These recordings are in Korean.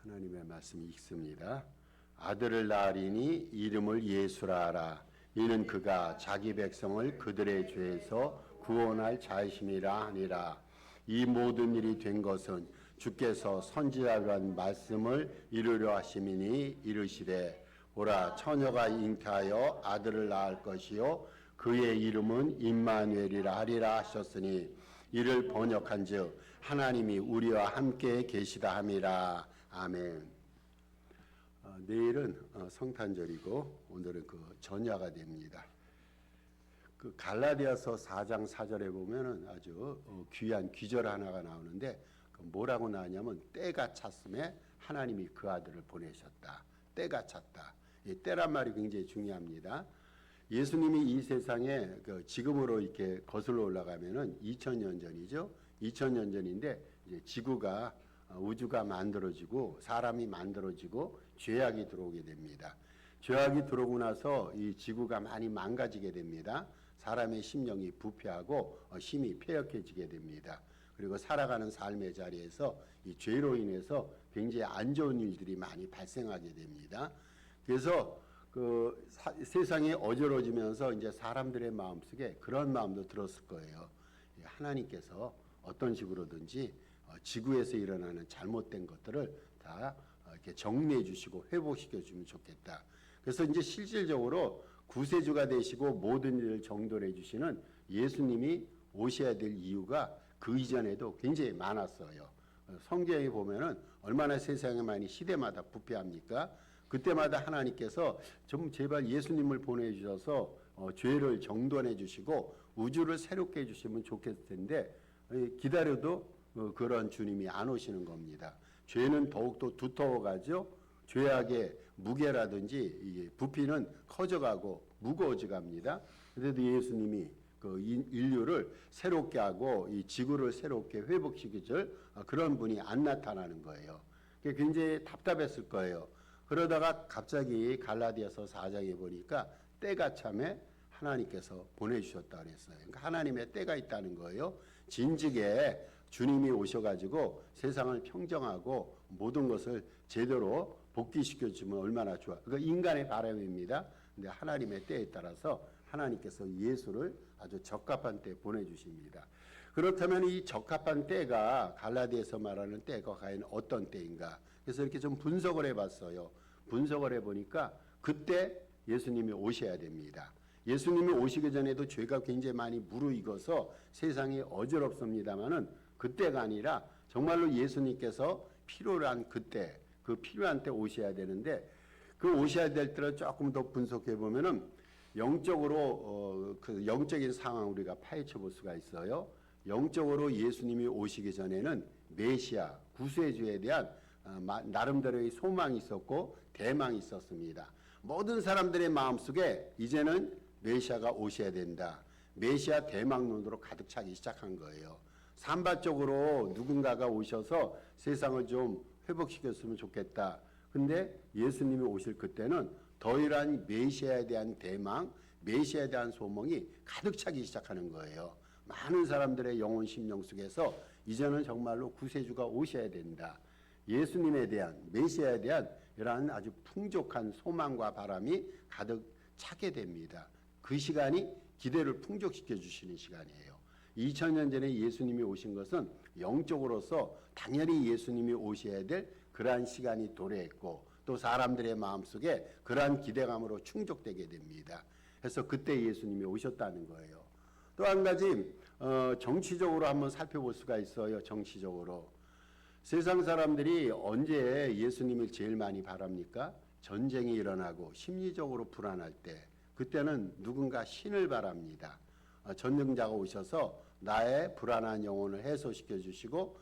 하나님의 말씀이 읽습니다. 아들을 낳으리니 이름을 예수라 하라. 이는 그가 자기 백성을 그들의 죄에서 구원할 자이심이라 하니라. 이 모든 일이 된 것은 주께서 선지자로 한 말씀을 이루려 하심이니 이르시되 보라 처녀가 잉태하여 아들을 낳을 것이요 그의 이름은 임마누엘이라 하리라 하셨으니 이를 번역한즉 하나님이 우리와 함께 계시다 함이라. 아멘. 내일은 성탄절이고 오늘은 그 전야가 됩니다. 그 갈라디아서 4장 4절에 보면은 아주 귀한 귀절 하나가 나오는데 뭐라고 나왔냐면 때가 찼음에 하나님이 그 아들을 보내셨다. 때가 찼다. 이 때란 말이 굉장히 중요합니다. 예수님이 이 세상에 지금으로 이렇게 거슬러 올라가면은 2000년 전이죠. 2000년 전인데 이제 지구가 우주가 만들어지고 사람이 만들어지고 죄악이 들어오게 됩니다. 죄악이 들어오고 나서 이 지구가 많이 망가지게 됩니다. 사람의 심령이 부패하고 힘이 패역해지게 됩니다. 그리고 살아가는 삶의 자리에서 이 죄로 인해서 굉장히 안 좋은 일들이 많이 발생하게 됩니다. 그래서 세상이 어지러지면서 이제 사람들의 마음속에 그런 마음도 들었을 거예요. 하나님께서 어떤 식으로든지 지구에서 일어나는 잘못된 것들을 다 이렇게 정리해 주시고 회복시켜 주면 좋겠다. 그래서 이제 실질적으로 구세주가 되시고 모든 일을 정돈해 주시는 예수님이 오셔야 될 이유가 그 이전에도 굉장히 많았어요. 성경에 보면은 얼마나 세상에 많이 시대마다 부패합니까? 그때마다 하나님께서 좀 제발 예수님을 보내주셔서 죄를 정돈해 주시고 우주를 새롭게 해주시면 좋겠을 텐데 기다려도 그런 주님이 안 오시는 겁니다. 죄는 더욱더 두터워가죠. 죄악의 무게라든지 이 부피는 커져가고 무거워져 갑니다. 그래도 예수님이 그 인류를 새롭게 하고 이 지구를 새롭게 회복시키줄 그런 분이 안 나타나는 거예요. 그게 굉장히 답답했을 거예요. 그러다가 갑자기 갈라디아서 4장에 보니까 때가 참에 하나님께서 보내주셨다 그랬어요. 그러니까 하나님의 때가 있다는 거예요. 진즉에 주님이 오셔가지고 세상을 평정하고 모든 것을 제대로 복귀시켜주면 얼마나 좋아. 그러니까 인간의 바람입니다. 근데 하나님의 때에 따라서 하나님께서 예수를 아주 적합한 때에 보내주십니다. 그렇다면 이 적합한 때가 갈라디아서 말하는 때가 과연 어떤 때인가? 그래서 이렇게 좀 분석을 해봤어요. 분석을 해보니까 그때 예수님이 오셔야 됩니다. 예수님이 오시기 전에도 죄가 굉장히 많이 무르익어서 세상이 어지럽습니다만은 그때가 아니라 정말로 예수님께서 필요한 그때, 그 필요한 때 오셔야 되는데 그 오셔야 될 때를 조금 더 분석해 보면은 영적으로 그 영적인 상황 우리가 파헤쳐 볼 수가 있어요. 영적으로 예수님이 오시기 전에는 메시아 구세주에 대한 나름대로의 소망이 있었고 대망이 있었습니다. 모든 사람들의 마음속에 이제는 메시아가 오셔야 된다. 메시아 대망론으로 가득 차기 시작한 거예요. 산발적으로 누군가가 오셔서 세상을 좀 회복시켰으면 좋겠다. 근데 예수님이 오실 그때는 더 이러한 메시아에 대한 대망, 메시아에 대한 소망이 가득 차기 시작하는 거예요. 많은 사람들의 영혼 심령 속에서 이제는 정말로 구세주가 오셔야 된다. 예수님에 대한 메시아에 대한 이러한 아주 풍족한 소망과 바람이 가득 차게 됩니다. 그 시간이 기대를 풍족시켜 주시는 시간이에요. 2000년 전에 예수님이 오신 것은 영적으로서 당연히 예수님이 오셔야 될 그러한 시간이 도래했고 또 사람들의 마음속에 그러한 기대감으로 충족되게 됩니다. 그래서 그때 예수님이 오셨다는 거예요. 또 한 가지 정치적으로 한번 살펴볼 수가 있어요. 정치적으로. 세상 사람들이 언제 예수님을 제일 많이 바랍니까? 전쟁이 일어나고 심리적으로 불안할 때 그때는 누군가 신을 바랍니다. 전능자가 오셔서 나의 불안한 영혼을 해소시켜 주시고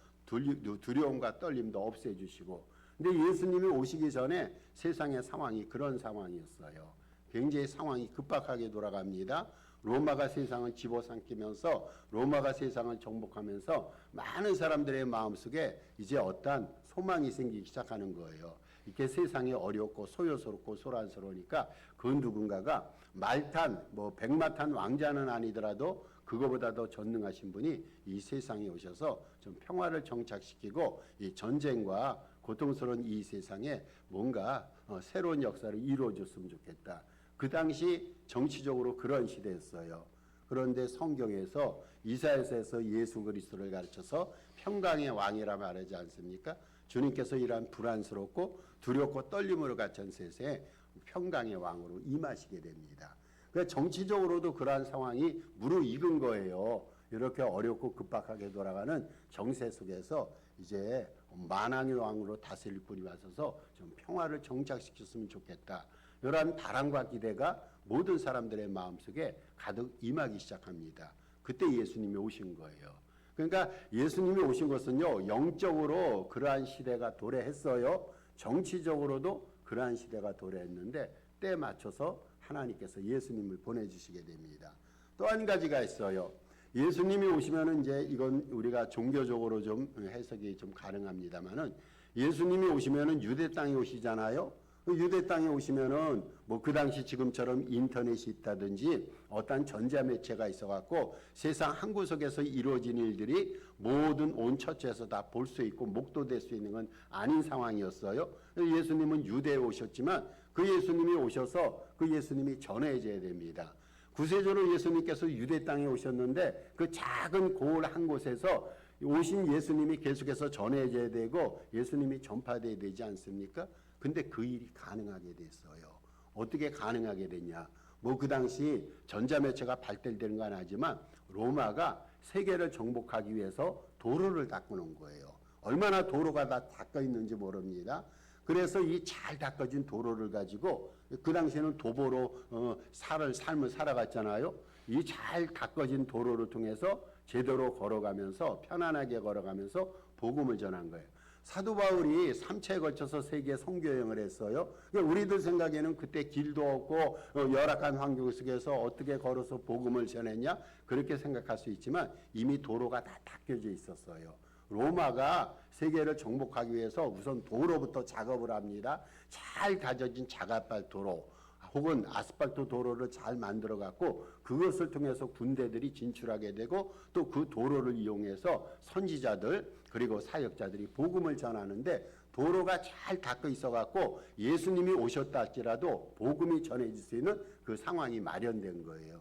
두려움과 떨림도 없애 주시고 근데 예수님이 오시기 전에 세상의 상황이 그런 상황이었어요. 굉장히 상황이 급박하게 돌아갑니다. 로마가 세상을 집어삼키면서 로마가 세상을 정복하면서 많은 사람들의 마음속에 이제 어떠한 소망이 생기기 시작하는 거예요. 이렇게 세상이 어렵고 소요스럽고 소란스러우니까 그 누군가가 말탄 백마탄 왕자는 아니더라도 그거보다 더 전능하신 분이 이 세상에 오셔서 좀 평화를 정착시키고 이 전쟁과 고통스러운 이 세상에 뭔가 새로운 역사를 이루어줬으면 좋겠다. 그 당시 정치적으로 그런 시대였어요. 그런데 성경에서 이사야서에서 예수 그리스도를 가르쳐서 평강의 왕이라 말하지 않습니까? 주님께서 이러한 불안스럽고 두렵고 떨림으로 갇힌 세상에 평강의 왕으로 임하시게 됩니다. 그러니까 정치적으로도 그러한 상황이 무르익은 거예요. 이렇게 어렵고 급박하게 돌아가는 정세 속에서 이제 만왕의 왕으로 다스릴 분이 와서서 좀 평화를 정착시켰으면 좋겠다. 이러한 바람과 기대가 모든 사람들의 마음속에 가득 임하기 시작합니다. 그때 예수님이 오신 거예요. 그러니까 예수님이 오신 것은요, 영적으로 그러한 시대가 도래했어요. 정치적으로도 그러한 시대가 도래했는데 때에 맞춰서 하나님께서 예수님을 보내주시게 됩니다. 또 한 가지가 있어요. 예수님이 오시면은 이제 이건 우리가 종교적으로 좀 해석이 좀 가능합니다만은 예수님이 오시면은 유대 땅에 오시잖아요. 유대 땅에 오시면은 뭐 그 당시 지금처럼 인터넷이 있다든지 어떤 전자매체가 있어갖고 세상 한 구석에서 이루어진 일들이 모든 온 처처에서 다 볼 수 있고 목도될 수 있는 건 아닌 상황이었어요. 예수님은 유대에 오셨지만 그 예수님이 오셔서 그 예수님이 전해져야 됩니다. 구세주로 예수님께서 유대 땅에 오셨는데 그 작은 고을 한 곳에서 오신 예수님이 계속해서 전해져야 되고 예수님이 전파돼야 되지 않습니까? 근데 그 일이 가능하게 됐어요. 어떻게 가능하게 됐냐? 뭐 그 당시 전자매체가 발달되는 건 아니지만 로마가 세계를 정복하기 위해서 도로를 닦아 놓은 거예요. 얼마나 도로가 다 닦여 있는지 모릅니다. 그래서 이 잘 닦아진 도로를 가지고 그 당시에는 도보로 삶을 살아갔잖아요. 이 잘 닦아진 도로를 통해서 제대로 걸어가면서 편안하게 걸어가면서 복음을 전한 거예요. 사도 바울이 3차에 걸쳐서 세계 선교 여행을 했어요. 우리들 생각에는 그때 길도 없고 열악한 환경 속에서 어떻게 걸어서 복음을 전했냐 그렇게 생각할 수 있지만 이미 도로가 다 닦여져 있었어요. 로마가 세계를 정복하기 위해서 우선 도로부터 작업을 합니다. 잘 다져진 자갈발 도로 혹은 아스팔트 도로를 잘 만들어 갖고 그것을 통해서 군대들이 진출하게 되고 또 그 도로를 이용해서 선지자들 그리고 사역자들이 복음을 전하는데 도로가 잘 닦여 있어 갖고 예수님이 오셨다 할지라도 복음이 전해질 수 있는 그 상황이 마련된 거예요.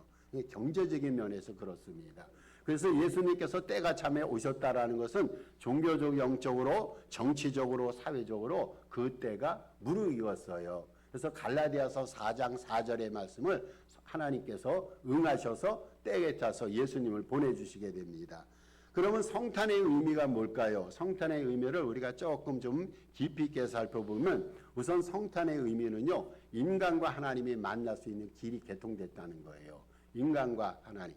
경제적인 면에서 그렇습니다. 그래서 예수님께서 때가 참에 오셨다라는 것은 종교적, 영적으로, 정치적으로, 사회적으로 그 때가 무르익었어요. 그래서 갈라디아서 4장 4절의 말씀을 하나님께서 응하셔서 때에 따라서 예수님을 보내주시게 됩니다. 그러면 성탄의 의미가 뭘까요? 성탄의 의미를 우리가 조금 좀 깊이 있게 살펴보면 우선 성탄의 의미는요, 인간과 하나님이 만날 수 있는 길이 개통됐다는 거예요. 인간과 하나님.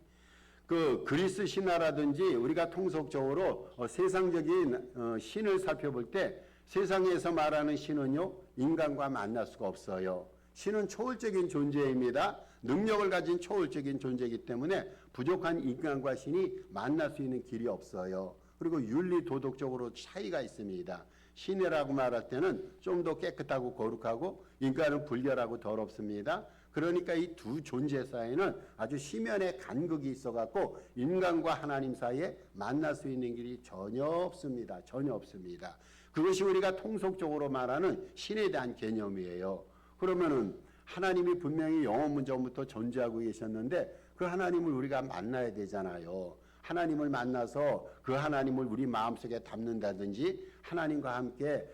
그 그리스 신화라든지 우리가 통속적으로 세상적인 신을 살펴볼 때 세상에서 말하는 신은요, 인간과 만날 수가 없어요. 신은 초월적인 존재입니다. 능력을 가진 초월적인 존재이기 때문에 부족한 인간과 신이 만날 수 있는 길이 없어요. 그리고 윤리 도덕적으로 차이가 있습니다. 신이라고 말할 때는 좀 더 깨끗하고 거룩하고 인간은 불결하고 더럽습니다. 그러니까 이 두 존재 사이에는 아주 심연의 간극이 있어갖고 인간과 하나님 사이에 만날 수 있는 길이 전혀 없습니다. 전혀 없습니다. 그것이 우리가 통속적으로 말하는 신에 대한 개념이에요. 그러면은 하나님이 분명히 영원 문전부터 존재하고 계셨는데 그 하나님을 우리가 만나야 되잖아요. 하나님을 만나서 그 하나님을 우리 마음속에 담는다든지 하나님과 함께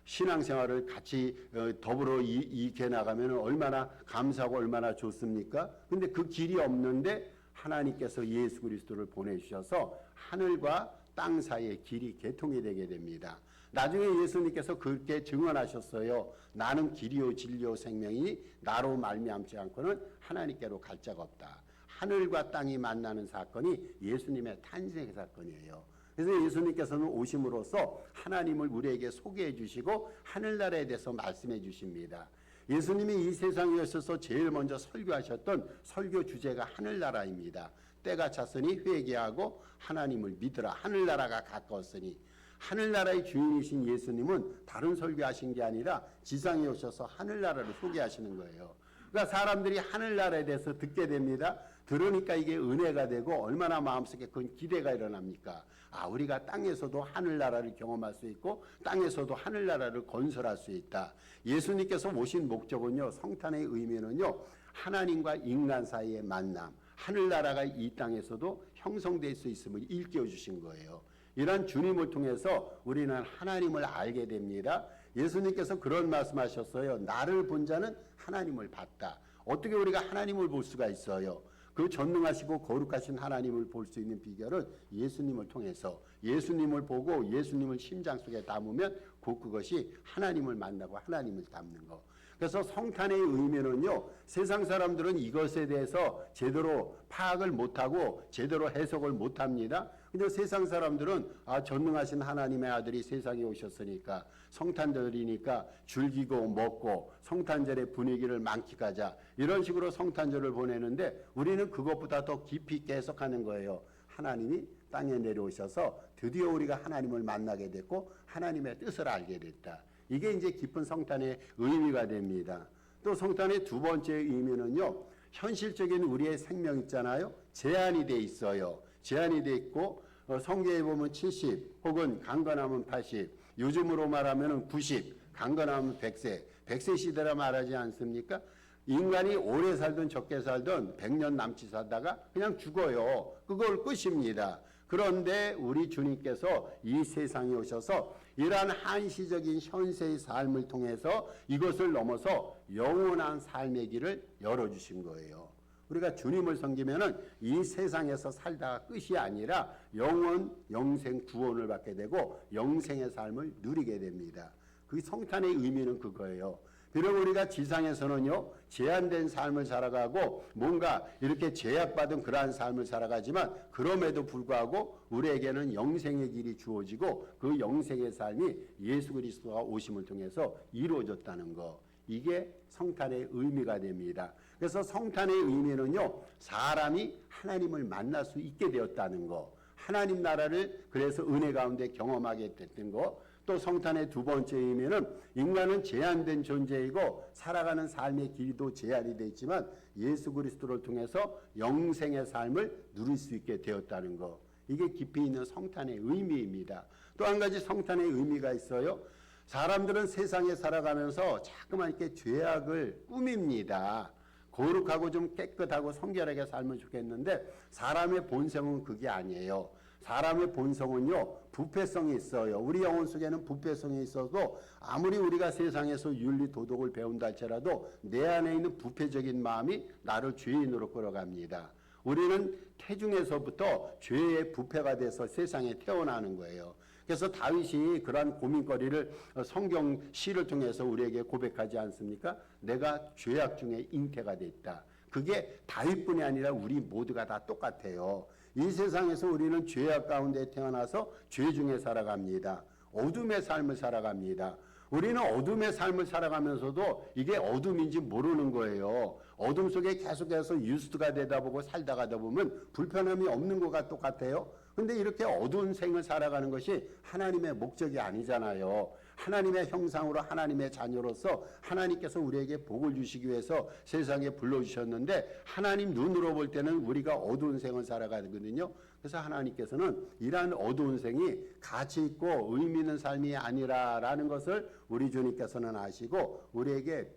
신앙생활을 같이 더불어 이익해 나가면 얼마나 감사하고 얼마나 좋습니까? 근데 그 길이 없는데 하나님께서 예수 그리스도를 보내주셔서 하늘과 땅 사이의 길이 개통이 되게 됩니다. 나중에 예수님께서 그렇게 증언하셨어요. 나는 길이요 진리요 생명이니 나로 말미암지 않고는 하나님께로 갈 자가 없다. 하늘과 땅이 만나는 사건이 예수님의 탄생 사건이에요. 그래서 예수님께서는 오심으로써 하나님을 우리에게 소개해 주시고 하늘나라에 대해서 말씀해 주십니다. 예수님이 이 세상에 오셔서 제일 먼저 설교하셨던 설교 주제가 하늘나라입니다. 때가 찼으니 회개하고 하나님을 믿으라. 하늘나라가 가까웠으니. 하늘나라의 주인이신 예수님은 다른 설교하신 게 아니라 지상에 오셔서 하늘나라를 소개하시는 거예요. 그러니까 사람들이 하늘나라에 대해서 듣게 됩니다. 들으니까 이게 은혜가 되고 얼마나 마음속에 큰 기대가 일어납니까? 아, 우리가 땅에서도 하늘나라를 경험할 수 있고 땅에서도 하늘나라를 건설할 수 있다. 예수님께서 오신 목적은요, 성탄의 의미는요, 하나님과 인간 사이의 만남, 하늘나라가 이 땅에서도 형성될 수 있음을 일깨워 주신 거예요. 이런 주님을 통해서 우리는 하나님을 알게 됩니다. 예수님께서 그런 말씀하셨어요. 나를 본 자는 하나님을 봤다. 어떻게 우리가 하나님을 볼 수가 있어요? 그 전능하시고 거룩하신 하나님을 볼 수 있는 비결은 예수님을 통해서, 예수님을 보고 예수님을 심장 속에 담으면 곧 그것이 하나님을 만나고 하나님을 닮는 거. 그래서 성탄의 의미는요, 세상 사람들은 이것에 대해서 제대로 파악을 못하고 제대로 해석을 못합니다. 근데 세상 사람들은 전능하신 하나님의 아들이 세상에 오셨으니까 성탄절이니까 즐기고 먹고 성탄절의 분위기를 만끽하자, 이런 식으로 성탄절을 보내는데, 우리는 그것보다 더 깊이 있게 해석하는 거예요. 하나님이 땅에 내려오셔서 드디어 우리가 하나님을 만나게 됐고 하나님의 뜻을 알게 됐다. 이게 이제 깊은 성탄의 의미가 됩니다. 또 성탄의 두 번째 의미는요, 현실적인 우리의 생명 있잖아요. 제한이 돼 있어요. 제한이 돼 있고, 성경에 보면 70 혹은 강건하면 80, 요즘으로 말하면 90, 강건하면 100세, 100세 시대라 말하지 않습니까? 인간이 오래 살든 적게 살든 100년 남짓 살다가 그냥 죽어요. 그걸 끝입니다. 그런데 우리 주님께서 이 세상에 오셔서 이러한 한시적인 현세의 삶을 통해서 이것을 넘어서 영원한 삶의 길을 열어주신 거예요. 우리가 주님을 섬기면은 이 세상에서 살다가 끝이 아니라 영생 구원을 받게 되고 영생의 삶을 누리게 됩니다. 그 성탄의 의미는 그거예요. 비록 우리가 지상에서는요, 제한된 삶을 살아가고 뭔가 이렇게 제약받은 그러한 삶을 살아가지만, 그럼에도 불구하고 우리에게는 영생의 길이 주어지고 그 영생의 삶이 예수 그리스도가 오심을 통해서 이루어졌다는 거. 이게 성탄의 의미가 됩니다. 그래서 성탄의 의미는요, 사람이 하나님을 만날 수 있게 되었다는 거, 하나님 나라를 그래서 은혜 가운데 경험하게 됐던 거. 또 성탄의 두 번째 의미는 인간은 제한된 존재이고 살아가는 삶의 길도 제한이 되어 있지만 예수 그리스도를 통해서 영생의 삶을 누릴 수 있게 되었다는 거. 이게 깊이 있는 성탄의 의미입니다. 또 한 가지 성탄의 의미가 있어요. 사람들은 세상에 살아가면서 자꾸만 이렇게 죄악을 꾸밉니다. 거룩하고 좀 깨끗하고 성결하게 살면 좋겠는데, 사람의 본성은 그게 아니에요. 사람의 본성은요, 부패성이 있어요. 우리 영혼 속에는 부패성이 있어도 아무리 우리가 세상에서 윤리 도덕을 배운다 할지라도 내 안에 있는 부패적인 마음이 나를 죄인으로 끌어갑니다. 우리는 태중에서부터 죄의 부패가 돼서 세상에 태어나는 거예요. 그래서 다윗이 그러한 고민거리를 성경 시를 통해서 우리에게 고백하지 않습니까? 내가 죄악 중에 잉태가 됐다. 그게 다윗뿐이 아니라 우리 모두가 다 똑같아요. 이 세상에서 우리는 죄악 가운데 태어나서 죄 중에 살아갑니다. 어둠의 삶을 살아갑니다. 우리는 어둠의 삶을 살아가면서도 이게 어둠인지 모르는 거예요. 어둠 속에 계속해서 유스트가 되다 보고 살다 가다 보면 불편함이 없는 것과 똑같아요. 근데 이렇게 어두운 생을 살아가는 것이 하나님의 목적이 아니잖아요. 하나님의 형상으로 하나님의 자녀로서 하나님께서 우리에게 복을 주시기 위해서 세상에 불러주셨는데, 하나님 눈으로 볼 때는 우리가 어두운 생을 살아가거든요. 그래서 하나님께서는 이러한 어두운 생이 가치 있고 의미 있는 삶이 아니라라는 것을 우리 주님께서는 아시고 우리에게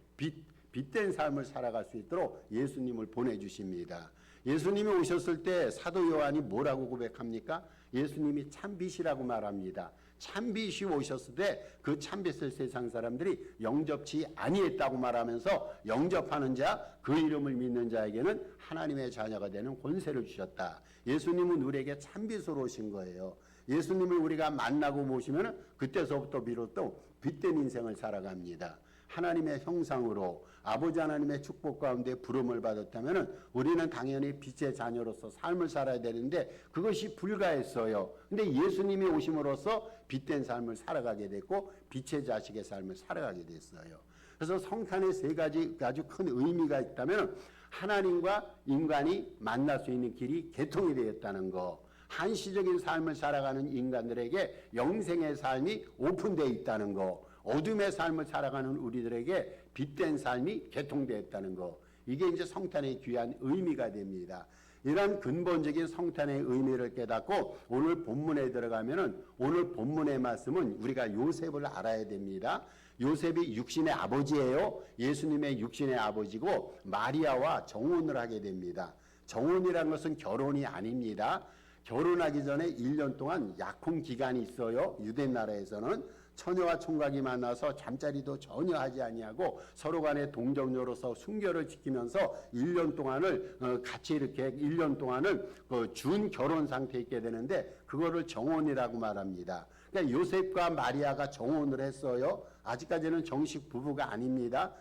빛된 삶을 살아갈 수 있도록 예수님을 보내주십니다. 예수님이 오셨을 때 사도 요한이 뭐라고 고백합니까? 예수님이 참빛이라고 말합니다. 참빛이 오셨을 때 그 참빛을 세상 사람들이 영접치 아니했다고 말하면서, 영접하는 자, 그 이름을 믿는 자에게는 하나님의 자녀가 되는 권세를 주셨다. 예수님은 우리에게 참빛으로 오신 거예요. 예수님을 우리가 만나고 모시면 그때서부터 비로소 빛된 인생을 살아갑니다. 하나님의 형상으로 아버지 하나님의 축복 가운데 부름을 받았다면 우리는 당연히 빛의 자녀로서 삶을 살아야 되는데 그것이 불가했어요. 근데 예수님이 오심으로써 빛된 삶을 살아가게 됐고 빛의 자식의 삶을 살아가게 됐어요. 그래서 성탄의 세 가지 아주 큰 의미가 있다면, 하나님과 인간이 만날 수 있는 길이 개통이 되었다는 거, 한시적인 삶을 살아가는 인간들에게 영생의 삶이 오픈되어 있다는 거, 어둠의 삶을 살아가는 우리들에게 빛된 삶이 개통되었다는 거. 이게 이제 성탄의 귀한 의미가 됩니다. 이런 근본적인 성탄의 의미를 깨닫고 오늘 본문에 들어가면은 오늘 본문의 말씀은 우리가 요셉을 알아야 됩니다. 요셉이 육신의 아버지예요. 예수님의 육신의 아버지고 마리아와 정혼을 하게 됩니다. 정혼이라는 것은 결혼이 아닙니다. 결혼하기 전에 1년 동안 약혼 기간이 있어요. 유대 나라에서는 처녀와 총각이 만나서 잠자리도 전혀 하지 아니하고 서로 간에 동정녀로서 순결을 지키면서 1년 동안을 같이 이렇게 1년 동안을 준 결혼 상태에 있게 되는데 그거를 정혼이라고 말합니다. 그러니까 요셉과 마리아가 정혼을 했어요. 아직까지는 정식 부부가 아닙니다.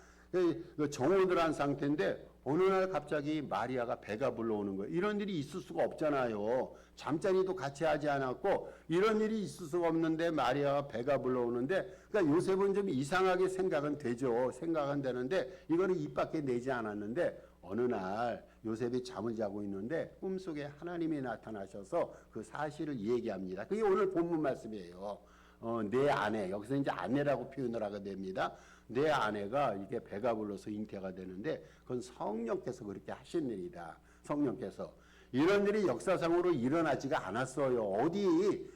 정혼을 한 상태인데 어느 날 갑자기 마리아가 배가 불러오는 거예요. 이런 일이 있을 수가 없잖아요. 잠자리도 같이 하지 않았고 이런 일이 있을 수가 없는데 마리아가 배가 불러오는데 그러니까 요셉은 좀 이상하게 생각은 되죠. 생각은 되는데 이거는 입 밖에 내지 않았는데 어느 날 요셉이 잠을 자고 있는데 꿈속에 하나님이 나타나셔서 그 사실을 얘기합니다. 그게 오늘 본문 말씀이에요. 내 아내, 여기서 이제 아내라고 표현을 하게 됩니다. 내 아내가 이게 배가 불러서 잉태가 되는데 그건 성령께서 그렇게 하신 일이다. 성령께서. 이런 일이 역사상으로 일어나지가 않았어요. 어디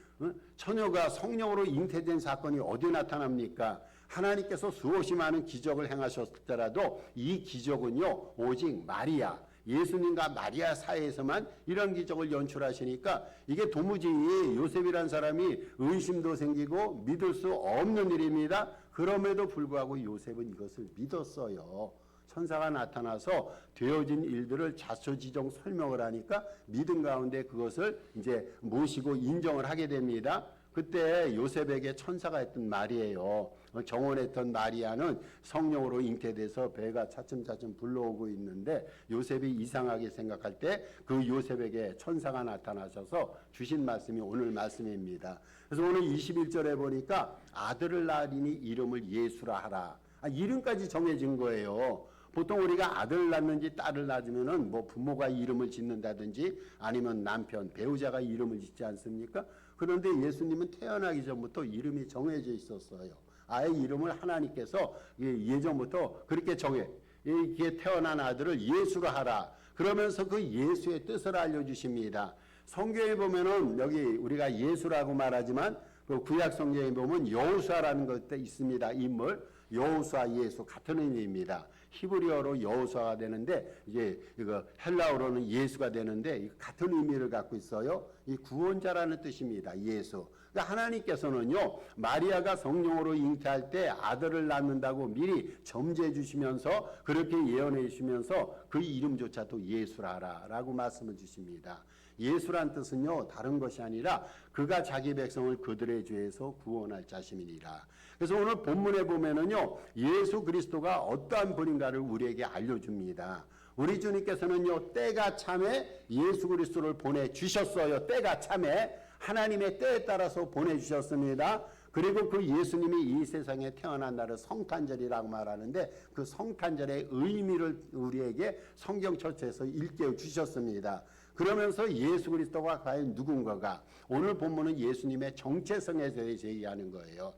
처녀가 성령으로 잉태된 사건이 어디 나타납니까? 하나님께서 수없이 많은 기적을 행하셨더라도 이 기적은요 오직 마리아, 예수님과 마리아 사이에서만 이런 기적을 연출하시니까 이게 도무지 요셉이란 사람이 의심도 생기고 믿을 수 없는 일입니다. 그럼에도 불구하고 요셉은 이것을 믿었어요. 천사가 나타나서 되어진 일들을 자초지종 설명을 하니까 믿음 가운데 그것을 이제 모시고 인정을 하게 됩니다. 그때 요셉에게 천사가 했던 말이에요. 정혼했던 마리아는 성령으로 잉태돼서 배가 차츰차츰 불러오고 있는데 요셉이 이상하게 생각할 때 그 요셉에게 천사가 나타나셔서 주신 말씀이 오늘 말씀입니다. 그래서 오늘 21절에 보니까 아들을 낳으리니 이름을 예수라 하라. 이름까지 정해진 거예요. 보통 우리가 아들을 낳는지 딸을 낳으면은 뭐 부모가 이름을 짓는다든지 아니면 남편, 배우자가 이름을 짓지 않습니까? 그런데 예수님은 태어나기 전부터 이름이 정해져 있었어요. 아예 이름을 하나님께서 예전부터 그렇게 정해. 이게 태어난 아들을 예수로 하라. 그러면서 그 예수의 뜻을 알려주십니다. 성경에 보면은 여기 우리가 예수라고 말하지만 그 구약 성경에 보면 여호수아라는 것도 있습니다. 인물. 여호수아 예수 같은 의미입니다. 히브리어로 여호수아가 되는데 이제 이거 헬라어로는 예수가 되는데 같은 의미를 갖고 있어요. 이 구원자라는 뜻입니다. 예수. 그러니까 하나님께서는요 마리아가 성령으로 잉태할 때 아들을 낳는다고 미리 점지해 주시면서 그렇게 예언해 주시면서 그 이름조차도 예수라라고 말씀을 주십니다. 예수란 뜻은요 다른 것이 아니라 그가 자기 백성을 그들의 죄에서 구원할 자심이니라. 그래서 오늘 본문에 보면은요 예수 그리스도가 어떠한 분인가를 우리에게 알려줍니다. 우리 주님께서는요 때가 참에 예수 그리스도를 보내주셨어요. 때가 참에 하나님의 때에 따라서 보내주셨습니다. 그리고 그 예수님이 이 세상에 태어난 날을 성탄절이라고 말하는데 그 성탄절의 의미를 우리에게 성경 전체에서 일깨워 주셨습니다. 그러면서 예수 그리스도가 과연 누군가가 오늘 본문은 예수님의 정체성에 대해서 얘기하는 거예요.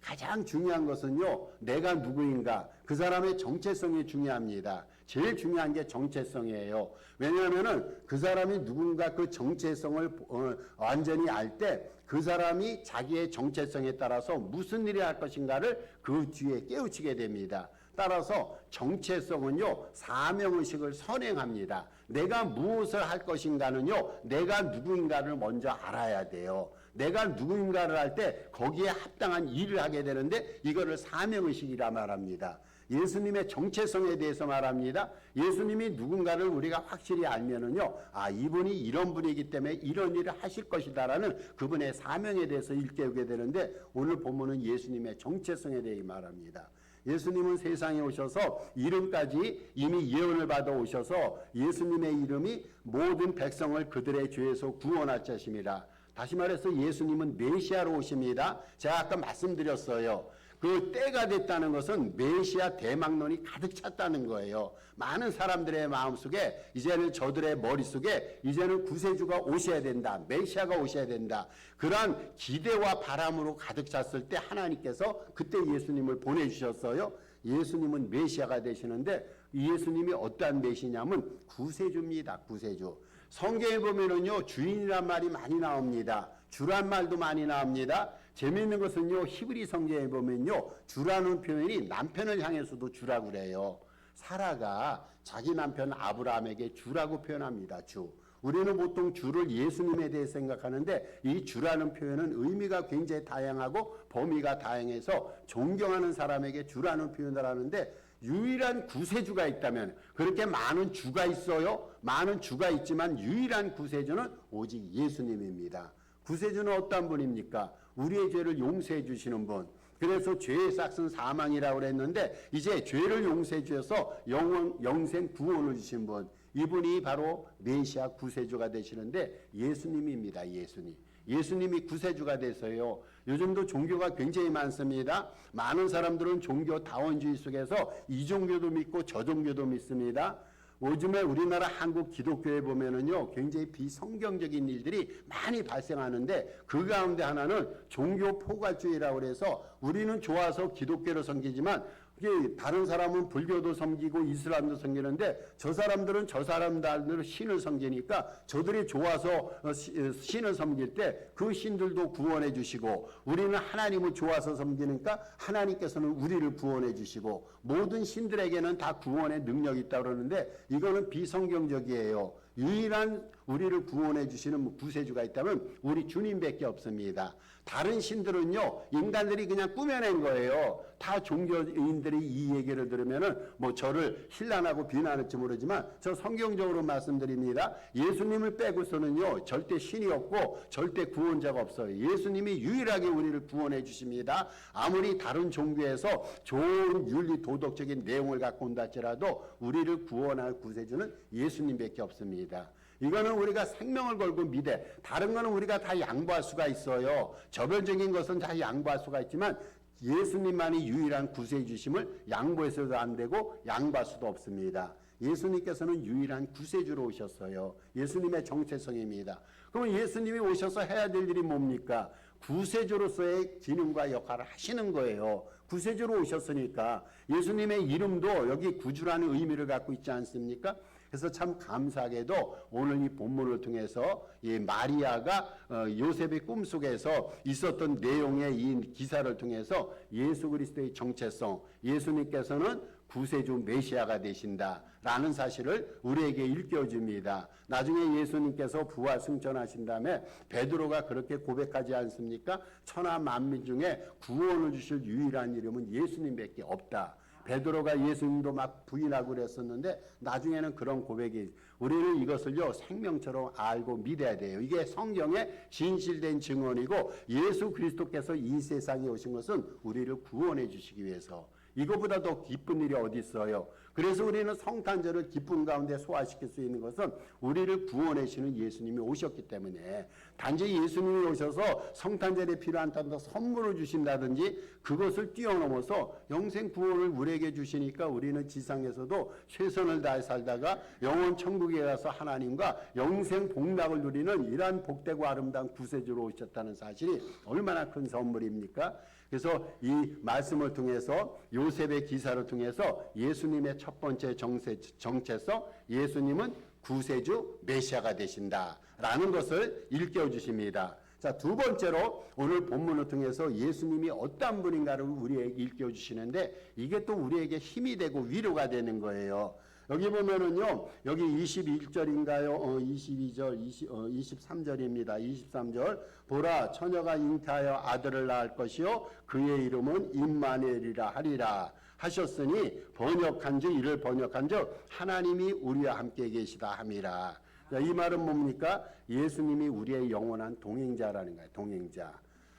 가장 중요한 것은요 내가 누구인가 그 사람의 정체성이 중요합니다. 제일 중요한 게 정체성이에요. 왜냐하면은 그 사람이 누군가 그 정체성을 완전히 알 때 그 사람이 자기의 정체성에 따라서 무슨 일을 할 것인가를 그 뒤에 깨우치게 됩니다. 따라서 정체성은요 사명의식을 선행합니다. 내가 무엇을 할 것인가는요 내가 누구인가를 먼저 알아야 돼요. 내가 누구인가를 할 때 거기에 합당한 일을 하게 되는데 이거를 사명의식이라 말합니다. 예수님의 정체성에 대해서 말합니다. 예수님이 누군가를 우리가 확실히 알면은요, 아, 이분이 이런 분이기 때문에 이런 일을 하실 것이다라는 그분의 사명에 대해서 일깨우게 되는데 오늘 본문은 예수님의 정체성에 대해 말합니다. 예수님은 세상에 오셔서 이름까지 이미 예언을 받아 오셔서 예수님의 이름이 모든 백성을 그들의 죄에서 구원할 자심이라. 다시 말해서 예수님은 메시아로 오십니다. 제가 아까 말씀드렸어요. 그 때가 됐다는 것은 메시아 대망론이 가득 찼다는 거예요. 많은 사람들의 마음속에 이제는 저들의 머릿속에 이제는 구세주가 오셔야 된다. 메시아가 오셔야 된다. 그러한 기대와 바람으로 가득 찼을 때 하나님께서 그때 예수님을 보내주셨어요. 예수님은 메시아가 되시는데 예수님이 어떠한 메시냐면 구세주입니다. 구세주. 성경에 보면은요 주인이란 말이 많이 나옵니다. 주란 말도 많이 나옵니다. 재미있는 것은요 히브리 성경에 보면요 주라는 표현이 남편을 향해서도 주라고 그래요. 사라가 자기 남편 아브라함에게 주라고 표현합니다. 주. 우리는 보통 주를 예수님에 대해 생각하는데 이 주라는 표현은 의미가 굉장히 다양하고 범위가 다양해서 존경하는 사람에게 주라는 표현을 하는데 유일한 구세주가 있다면 그렇게 많은 주가 있어요. 많은 주가 있지만 유일한 구세주는 오직 예수님입니다. 구세주는 어떤 분입니까? 우리의 죄를 용서해 주시는 분. 그래서 죄의 싹은 사망이라고 그랬는데 이제 죄를 용서해 주셔서 영생 구원을 주신 분. 이분이 바로 메시아 구세주가 되시는데 예수님입니다. 예수님이 구세주가 돼서요. 요즘도 종교가 굉장히 많습니다. 많은 사람들은 종교 다원주의 속에서 이 종교도 믿고 저 종교도 믿습니다. 요즘에 우리나라 한국 기독교에 보면은요 굉장히 비성경적인 일들이 많이 발생하는데 그 가운데 하나는 종교 포괄주의라고 해서 우리는 좋아서 기독교를 섬기지만 다른 사람은 불교도 섬기고 이슬람도 섬기는데 저 사람들은 저 사람들로 신을 섬기니까 저들이 좋아서 신을 섬길 때 그 신들도 구원해 주시고 우리는 하나님을 좋아서 섬기니까 하나님께서는 우리를 구원해 주시고 모든 신들에게는 다 구원의 능력이 있다고 그러는데 이거는 비성경적이에요. 유일한 우리를 구원해 주시는 구세주가 있다면 우리 주님밖에 없습니다. 다른 신들은요 인간들이 그냥 꾸며낸 거예요. 다 종교인들이 이 얘기를 들으면은 뭐 저를 힐난하고 비난할지 모르지만 저 성경적으로 말씀드립니다. 예수님을 빼고서는요 절대 신이 없고 절대 구원자가 없어요. 예수님이 유일하게 우리를 구원해 주십니다. 아무리 다른 종교에서 좋은 윤리 도덕적인 내용을 갖고 온다 할지라도 우리를 구원할 구세주는 예수님밖에 없습니다. 이거는 우리가 생명을 걸고 믿어. 다른 거는 우리가 다 양보할 수가 있어요. 저변적인 것은 다 양보할 수가 있지만 예수님만이 유일한 구세주심을 양보해서도 안 되고 양보할 수도 없습니다. 예수님께서는 유일한 구세주로 오셨어요. 예수님의 정체성입니다. 그럼 예수님이 오셔서 해야 될 일이 뭡니까? 구세주로서의 기능과 역할을 하시는 거예요. 구세주로 오셨으니까 예수님의 이름도 여기 구주라는 의미를 갖고 있지 않습니까? 그래서 참 감사하게도 오늘 이 본문을 통해서 이 마리아가 요셉의 꿈속에서 있었던 내용의 이 기사를 통해서 예수 그리스도의 정체성, 예수님께서는 구세주 메시아가 되신다라는 사실을 우리에게 일깨워줍니다. 나중에 예수님께서 부활 승천하신 다음에 베드로가 그렇게 고백하지 않습니까? 천하 만민 중에 구원을 주실 유일한 이름은 예수님밖에 없다. 베드로가 예수님도 막 부인하고 그랬었는데 나중에는 그런 고백이 우리는 이것을요 생명처럼 알고 믿어야 돼요. 이게 성경의 진실된 증언이고 예수 그리스도께서 이 세상에 오신 것은 우리를 구원해 주시기 위해서 이거보다 더 기쁜 일이 어디 있어요. 그래서 우리는 성탄절을 기쁨 가운데 소화시킬 수 있는 것은 우리를 구원해 주시는 예수님이 오셨기 때문에 단지 예수님이 오셔서 성탄절에 필요한 선물을 주신다든지 그것을 뛰어넘어서 영생 구원을 우리에게 주시니까 우리는 지상에서도 최선을 다해 살다가 영원 천국에 가서 하나님과 영생 복락을 누리는 이러한 복되고 아름다운 구세주로 오셨다는 사실이 얼마나 큰 선물입니까? 그래서 이 말씀을 통해서 요셉의 기사를 통해서 예수님의 첫 번째 정체성 예수님은 구세주 메시아가 되신다라는 것을 일깨워 주십니다. 자, 두 번째로 오늘 본문을 통해서 예수님이 어떤 분인가를 우리에게 일깨워 주시는데 이게 또 우리에게 힘이 되고 위로가 되는 거예요. 여기 보면은요, 여기 21절인가요? 22절, 23절입니다. 23절. 보라, 처녀가 잉태하여 아들을 낳을 것이요. 그의 이름은 임마누엘이라 하리라. 하셨으니 이를 번역한즉 하나님이 우리와 함께 계시다 함이라. 자, 이 말은 뭡니까? 예수님이 우리의 영원한 동행자라는 거예요. 동행자.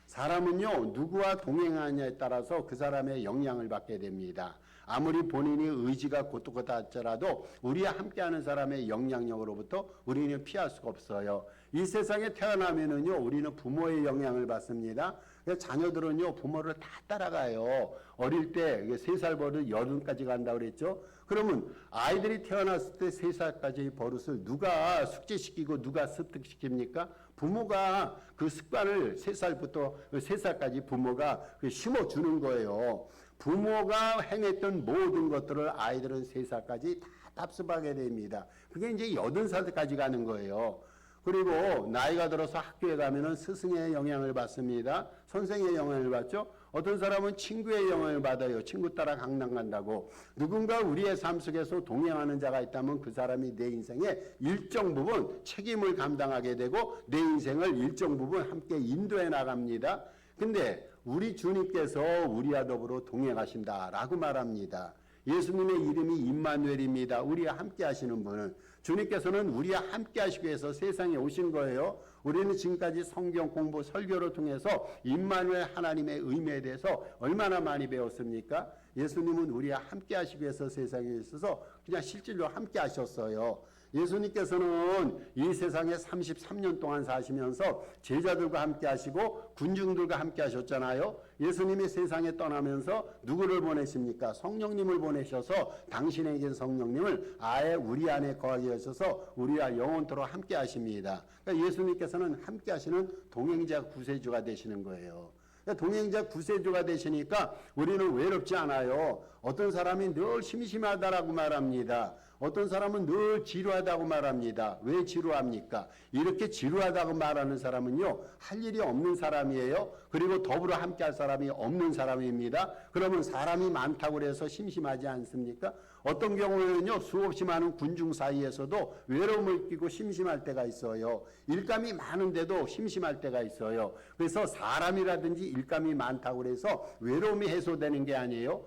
사람은요, 누구와 동행하냐에 따라서 그 사람의 영향을 받게 됩니다. 아무리 본인이 의지가 곧고다 할지라도 우리와 함께하는 사람의 영향력으로부터 우리는 피할 수가 없어요. 이 세상에 태어나면은요 우리는 부모의 영향을 받습니다. 그래서 자녀들은요, 부모를 다 따라가요. 어릴 때 3살 버릇 80까지 간다고 그랬죠. 그러면 아이들이 태어났을 때 3살까지 버릇을 누가 숙제시키고 누가 습득시킵니까? 부모가 그 습관을 3살까지 부모가 심어주는 거예요. 부모가 행했던 모든 것들을 아이들은 3살까지 다 답습하게 됩니다. 그게 이제 80살까지 가는 거예요. 그리고 나이가 들어서 학교에 가면은 스승의 영향을 받습니다. 선생의 영향을 받죠. 어떤 사람은 친구의 영향을 받아요. 친구 따라 강남 간다고. 누군가 우리의 삶 속에서 동행하는 자가 있다면 그 사람이 내 인생의 일정 부분 책임을 감당하게 되고 내 인생을 일정 부분 함께 인도해 나갑니다. 근데 우리 주님께서 우리와 더불어 동행하신다라고 말합니다. 예수님의 이름이 임마누엘입니다. 우리와 함께 하시는 분은 주님께서는 우리와 함께 하시기 위해서 세상에 오신 거예요. 우리는 지금까지 성경 공부 설교를 통해서 임마누엘 하나님의 의미에 대해서 얼마나 많이 배웠습니까? 예수님은 우리와 함께 하시기 위해서 세상에 있어서 그냥 실질로 함께 하셨어요. 예수님께서는 이 세상에 33년 동안 사시면서 제자들과 함께 하시고 군중들과 함께 하셨잖아요. 예수님이 세상에 떠나면서 누구를 보내십니까? 성령님을 보내셔서 당신에게 성령님을 아예 우리 안에 거하게 하셔서 우리와 영원토록 함께 하십니다. 그러니까 예수님께서는 함께 하시는 동행자 구세주가 되시는 거예요. 동행자 구세주가 되시니까 우리는 외롭지 않아요. 어떤 사람이 늘 심심하다라고 말합니다. 어떤 사람은 늘 지루하다고 말합니다. 왜 지루합니까? 이렇게 지루하다고 말하는 사람은요, 할 일이 없는 사람이에요. 그리고 더불어 함께 할 사람이 없는 사람입니다. 그러면 사람이 많다고 해서 심심하지 않습니까? 어떤 경우에는요, 수없이 많은 군중 사이에서도 외로움을 느끼고 심심할 때가 있어요. 일감이 많은데도 심심할 때가 있어요. 그래서 사람이라든지 일감이 많다고 해서 외로움이 해소되는 게 아니에요.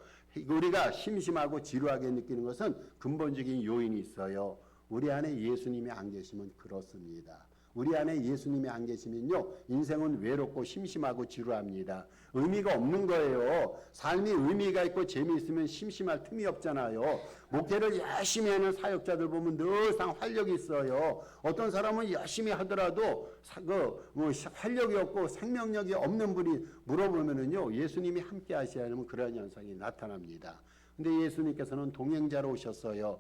우리가 심심하고 지루하게 느끼는 것은 근본적인 요인이 있어요. 우리 안에 예수님이 안 계시면 그렇습니다. 우리 안에 예수님이 안 계시면요, 인생은 외롭고 심심하고 지루합니다. 의미가 없는 거예요. 삶이 의미가 있고 재미있으면 심심할 틈이 없잖아요. 목회를 열심히 하는 사역자들 보면 늘상 활력이 있어요. 어떤 사람은 열심히 하더라도 활력이 없고 생명력이 없는 분이 물어보면은요, 예수님이 함께 하셔야 하면 그런 현상이 나타납니다. 근데 예수님께서는 동행자로 오셨어요.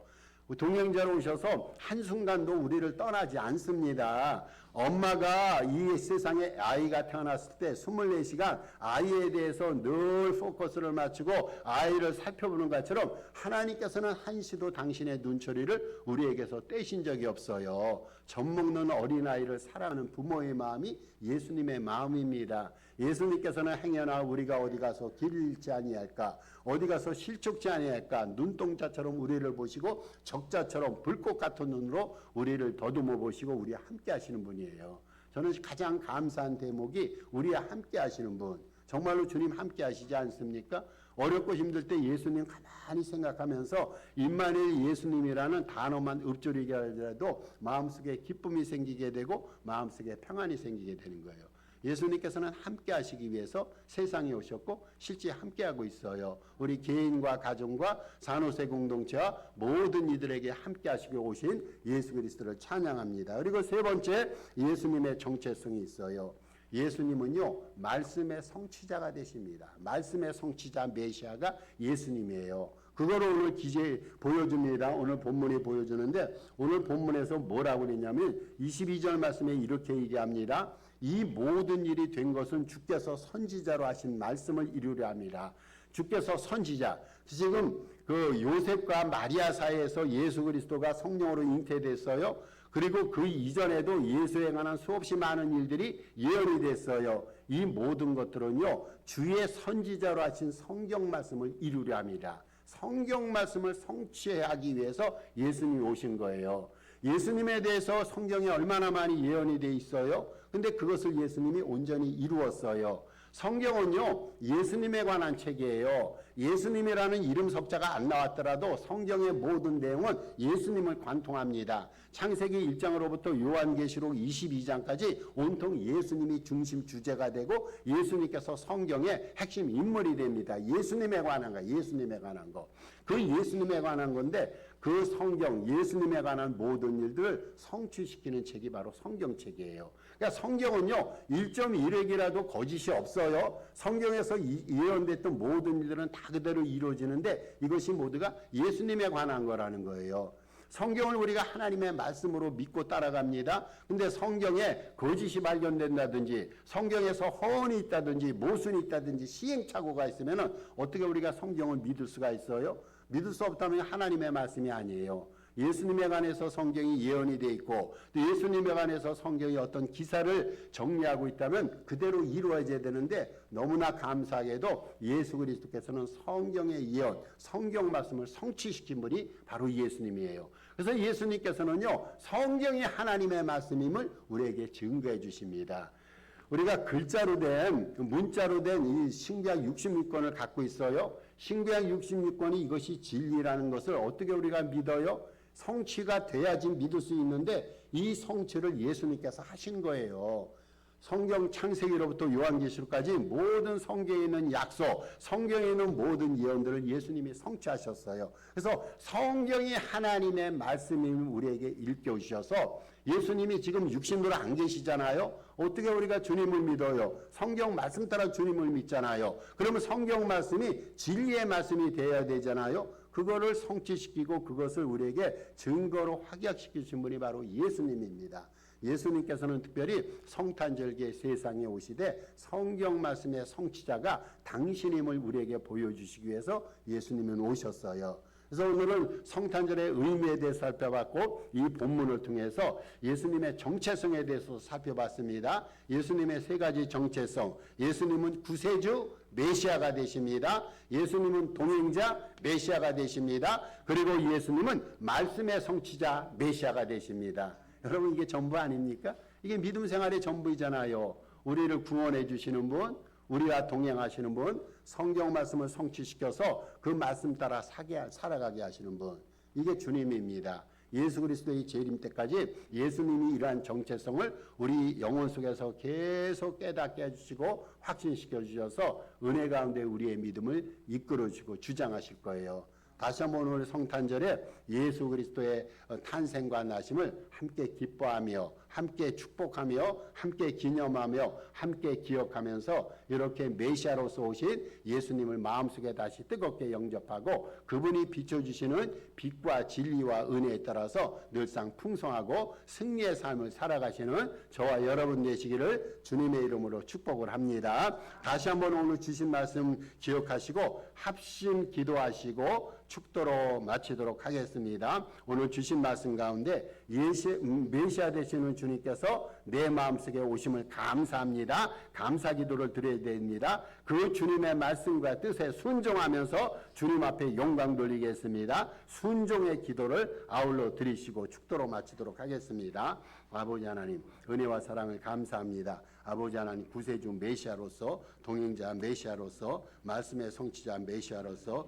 동행자로 오셔서 한순간도 우리를 떠나지 않습니다. 엄마가 이 세상에 아이가 태어났을 때 24시간 아이에 대해서 늘 포커스를 맞추고 아이를 살펴보는 것처럼 하나님께서는 한시도 당신의 눈초리를 우리에게서 떼신 적이 없어요. 젖 먹는 어린아이를 사랑하는 부모의 마음이 예수님의 마음입니다. 예수님께서는 행여나 우리가 어디 가서 길 잃지 아니할까, 어디 가서 실족지 아니할까, 눈동자처럼 우리를 보시고 적자처럼 불꽃 같은 눈으로 우리를 더듬어 보시고 우리와 함께 하시는 분이에요. 저는 가장 감사한 대목이 우리와 함께 하시는 분. 정말로 주님 함께 하시지 않습니까? 어렵고 힘들 때 예수님 가만히 생각하면서 임마누엘 예수님이라는 단어만 읊조리게 하더라도 마음속에 기쁨이 생기게 되고 마음속에 평안이 생기게 되는 거예요. 예수님께서는 함께 하시기 위해서 세상에 오셨고 실제 함께 하고 있어요. 우리 개인과 가정과 산호세 공동체와 모든 이들에게 함께 하시고 오신 예수 그리스도를 찬양합니다. 그리고 세 번째, 예수님의 정체성이 있어요. 예수님은요, 말씀의 성취자가 되십니다. 말씀의 성취자 메시아가 예수님이에요. 그거를 오늘 기재에 보여줍니다. 오늘 본문이 보여주는데 오늘 본문에서 뭐라고 그랬냐면 22절 말씀에 이렇게 얘기합니다. 이 모든 일이 된 것은 주께서 선지자로 하신 말씀을 이루려 합니다. 주께서 선지자. 지금 그 요셉과 마리아 사이에서 예수 그리스도가 성령으로 잉태됐어요. 그리고 그 이전에도 예수에 관한 수없이 많은 일들이 예언이 됐어요. 이 모든 것들은요, 주의 선지자로 하신 성경 말씀을 이루려 합니다. 성경 말씀을 성취하기 위해서 예수님이 오신 거예요. 예수님에 대해서 성경에 얼마나 많이 예언이 돼 있어요. 근데 그것을 예수님이 온전히 이루었어요. 성경은요, 예수님에 관한 책이에요. 예수님이라는 이름 석자가 안 나왔더라도 성경의 모든 내용은 예수님을 관통합니다. 창세기 1장으로부터 요한계시록 22장까지 온통 예수님이 중심 주제가 되고 예수님께서 성경의 핵심 인물이 됩니다. 예수님에 관한 거, 예수님에 관한 거. 그 예수님에 관한 건데 그 성경, 예수님에 관한 모든 일들을 성취시키는 책이 바로 성경책이에요. 그러니까 성경은요, 1.1획이라도 거짓이 없어요. 성경에서 예언됐던 모든 일들은 다 그대로 이루어지는데 이것이 모두가 예수님에 관한 거라는 거예요. 성경을 우리가 하나님의 말씀으로 믿고 따라갑니다. 근데 성경에 거짓이 발견된다든지 성경에서 허언이 있다든지 모순이 있다든지 시행착오가 있으면 어떻게 우리가 성경을 믿을 수가 있어요? 믿을 수 없다면 하나님의 말씀이 아니에요. 예수님에 관해서 성경이 예언이 되어 있고 또 예수님에 관해서 성경이 어떤 기사를 정리하고 있다면 그대로 이루어져야 되는데 너무나 감사하게도 예수 그리스도께서는 성경의 예언, 성경 말씀을 성취시킨 분이 바로 예수님이에요. 그래서 예수님께서는요, 성경이 하나님의 말씀임을 우리에게 증거해 주십니다. 우리가 글자로 된, 문자로 된 이 신구약 66권을 갖고 있어요. 신구약 66권이 이것이 진리라는 것을 어떻게 우리가 믿어요? 성취가 돼야지 믿을 수 있는데 이 성취를 예수님께서 하신 거예요. 성경 창세기로부터 요한계시록까지 모든 성경에 있는 약속, 성경에 있는 모든 예언들을 예수님이 성취하셨어요. 그래서 성경이 하나님의 말씀임을 우리에게 일깨우셔서 예수님이 지금 육신으로 안 계시잖아요. 어떻게 우리가 주님을 믿어요? 성경 말씀 따라 주님을 믿잖아요. 그러면 성경 말씀이 진리의 말씀이 되어야 되잖아요. 그거를 성취시키고 그것을 우리에게 증거로 확약시키신 분이 바로 예수님입니다. 예수님께서는 특별히 성탄절기에 세상에 오시되 성경 말씀의 성취자가 당신임을 우리에게 보여주시기 위해서 예수님은 오셨어요. 그래서 오늘은 성탄절의 의미에 대해서 살펴봤고 이 본문을 통해서 예수님의 정체성에 대해서 살펴봤습니다. 예수님의 세 가지 정체성. 예수님은 구세주 메시아가 되십니다. 예수님은 동행자 메시아가 되십니다. 그리고 예수님은 말씀의 성취자 메시아가 되십니다. 여러분 이게 전부 아닙니까? 이게 믿음 생활의 전부이잖아요. 우리를 구원해 주시는 분, 우리와 동행하시는 분, 성경 말씀을 성취시켜서 그 말씀 따라 살아가게 하시는 분, 이게 주님입니다. 예수 그리스도의 재림 때까지 예수님이 이러한 정체성을 우리 영혼 속에서 계속 깨닫게 해주시고 확신시켜 주셔서 은혜 가운데 우리의 믿음을 이끌어 주시고 주장하실 거예요. 다시 한번 오늘 성탄절에 예수 그리스도의 탄생과 나심을 함께 기뻐하며 함께 축복하며 함께 기념하며 함께 기억하면서 이렇게 메시아로서 오신 예수님을 마음속에 다시 뜨겁게 영접하고 그분이 비춰주시는 빛과 진리와 은혜에 따라서 늘상 풍성하고 승리의 삶을 살아가시는 저와 여러분 되시기를 주님의 이름으로 축복을 합니다. 다시 한번 오늘 주신 말씀 기억하시고 합심 기도하시고 축도로 마치도록 하겠습니다. 오늘 주신 말씀 가운데 메시아 되시는 주님께서 내 마음속에 오심을 감사합니다. 감사 기도를 드려야 됩니다. 그 주님의 말씀과 뜻에 순종하면서 주님 앞에 영광 돌리겠습니다. 순종의 기도를 아울러 드리시고 축도로 마치도록 하겠습니다. 아버지 하나님 은혜와 사랑을 감사합니다. 아버지 하나님 구세주 메시아로서 동행자 메시아로서 말씀의 성취자 메시아로서